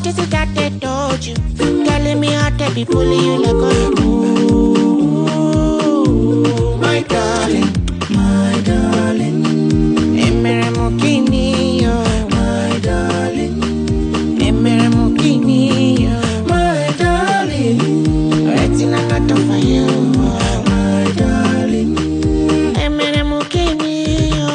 is it that they told you? Telling me how they be pulling you like a ooh, my darling, my darling. Emere mukini yo, my darling. Emere mukini yo, my darling. Waiting a lot for you, my darling. Emere mukini yo.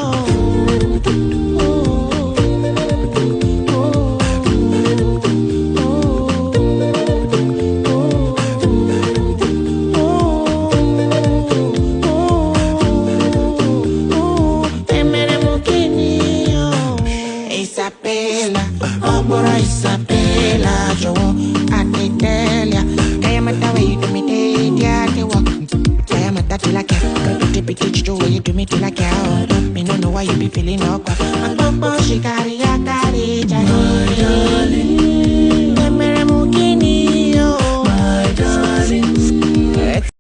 Isabella, Obora Isabella, Joe, Adelia. I am at the way you do me, they walk. I am at that like a teach you way you do me till like a me no know why you be feeling awkward. My papa, she got it.